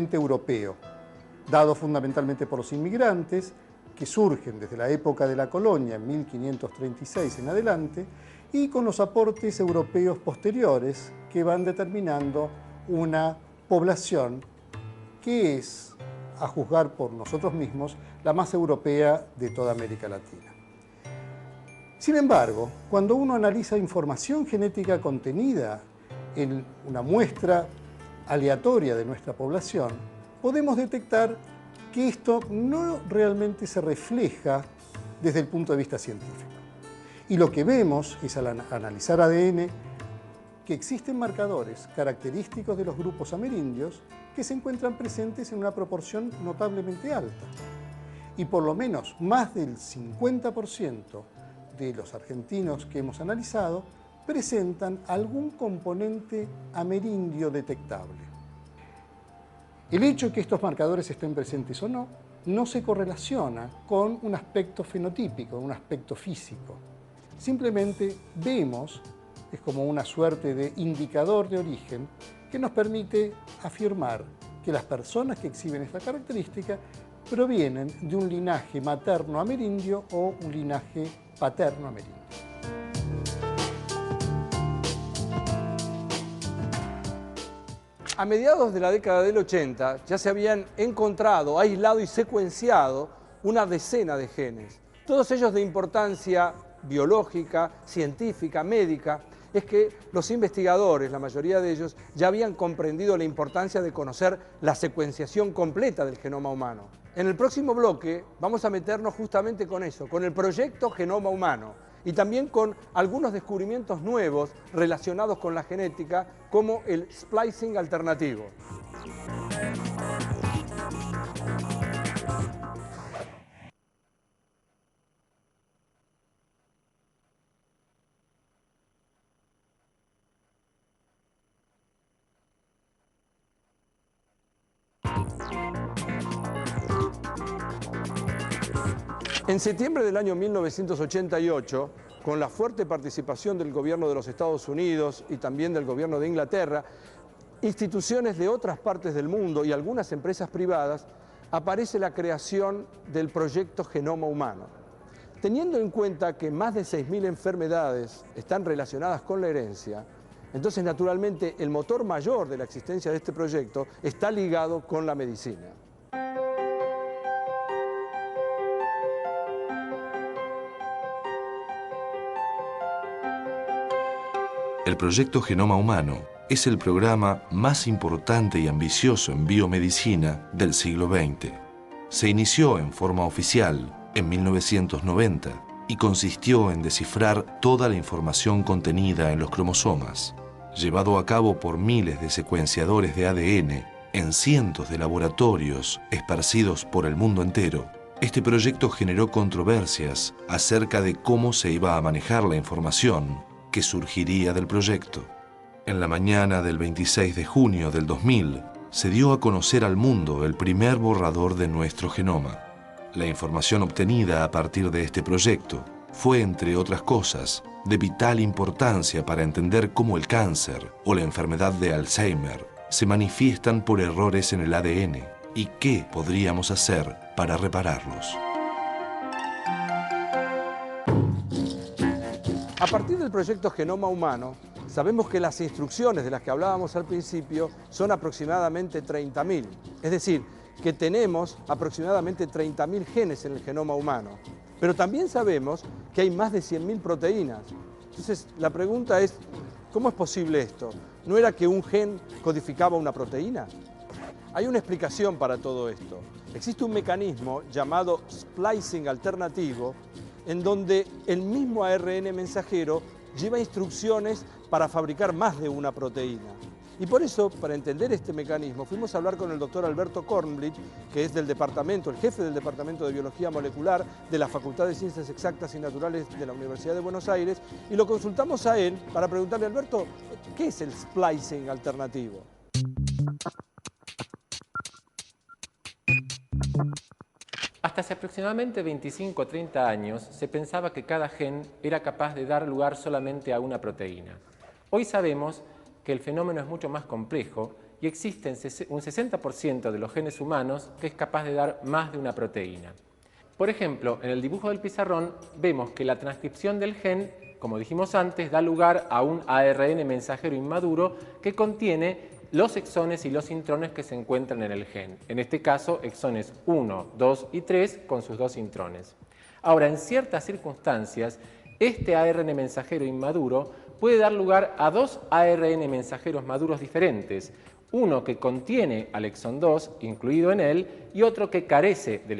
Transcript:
europeo, dado fundamentalmente por los inmigrantes que surgen desde la época de la colonia en 1536 en adelante y con los aportes europeos posteriores que van determinando una población que es, a juzgar por nosotros mismos, la más europea de toda América Latina. Sin embargo, cuando uno analiza información genética contenida en una muestra aleatoria de nuestra población, podemos detectar que esto no realmente se refleja desde el punto de vista científico. Y lo que vemos es, al analizar ADN, que existen marcadores característicos de los grupos amerindios que se encuentran presentes en una proporción notablemente alta. Y por lo menos más del 50% de los argentinos que hemos analizado presentan algún componente amerindio detectable. El hecho de que estos marcadores estén presentes o no, no se correlaciona con un aspecto fenotípico, un aspecto físico. Simplemente vemos, es como una suerte de indicador de origen que nos permite afirmar que las personas que exhiben esta característica provienen de un linaje materno amerindio o un linaje paterno amerindio. A mediados de la década del 80 ya se habían encontrado, aislado y secuenciado una decena de genes, todos ellos de importancia biológica, científica, médica. Es que los investigadores, la mayoría de ellos, ya habían comprendido la importancia de conocer la secuenciación completa del genoma humano. En el próximo bloque vamos a meternos justamente con eso, con el proyecto Genoma Humano y también con algunos descubrimientos nuevos relacionados con la genética, como el splicing alternativo. En septiembre del año 1988, con la fuerte participación del gobierno de los Estados Unidos y también del gobierno de Inglaterra, instituciones de otras partes del mundo y algunas empresas privadas, aparece la creación del proyecto Genoma Humano. Teniendo en cuenta que más de 6.000 enfermedades están relacionadas con la herencia, entonces naturalmente el motor mayor de la existencia de este proyecto está ligado con la medicina. El proyecto Genoma Humano es el programa más importante y ambicioso en biomedicina del siglo XX. Se inició en forma oficial en 1990 y consistió en descifrar toda la información contenida en los cromosomas. Llevado a cabo por miles de secuenciadores de ADN en cientos de laboratorios esparcidos por el mundo entero, este proyecto generó controversias acerca de cómo se iba a manejar la información que surgiría del proyecto. En la mañana del 26 de junio del 2000, se dio a conocer al mundo el primer borrador de nuestro genoma. La información obtenida a partir de este proyecto fue, entre otras cosas, de vital importancia para entender cómo el cáncer o la enfermedad de Alzheimer se manifiestan por errores en el ADN y qué podríamos hacer para repararlos. A partir del proyecto Genoma Humano, sabemos que las instrucciones de las que hablábamos al principio son aproximadamente 30.000. Es decir, que tenemos aproximadamente 30.000 genes en el genoma humano. Pero también sabemos que hay más de 100.000 proteínas. Entonces, la pregunta es, ¿cómo es posible esto? ¿No era que un gen codificaba una proteína? Hay una explicación para todo esto. Existe un mecanismo llamado splicing alternativo, en donde el mismo ARN mensajero lleva instrucciones para fabricar más de una proteína. Y por eso, para entender este mecanismo, fuimos a hablar con el doctor Alberto Kornblit, que es el jefe del Departamento de Biología Molecular de la Facultad de Ciencias Exactas y Naturales de la Universidad de Buenos Aires, y lo consultamos a él para preguntarle, Alberto, ¿qué es el splicing alternativo? Hasta hace aproximadamente 25 o 30 años se pensaba que cada gen era capaz de dar lugar solamente a una proteína. Hoy sabemos que el fenómeno es mucho más complejo y existen un 60% de los genes humanos que es capaz de dar más de una proteína. Por ejemplo, en el dibujo del pizarrón vemos que la transcripción del gen, como dijimos antes, da lugar a un ARN mensajero inmaduro que contiene los exones y los intrones que se encuentran en el gen. En este caso, exones 1, 2 y 3 con sus dos intrones. Ahora, en ciertas circunstancias, este ARN mensajero inmaduro puede dar lugar a dos ARN mensajeros maduros diferentes, uno que contiene al exón 2 incluido en él y otro que carece del exón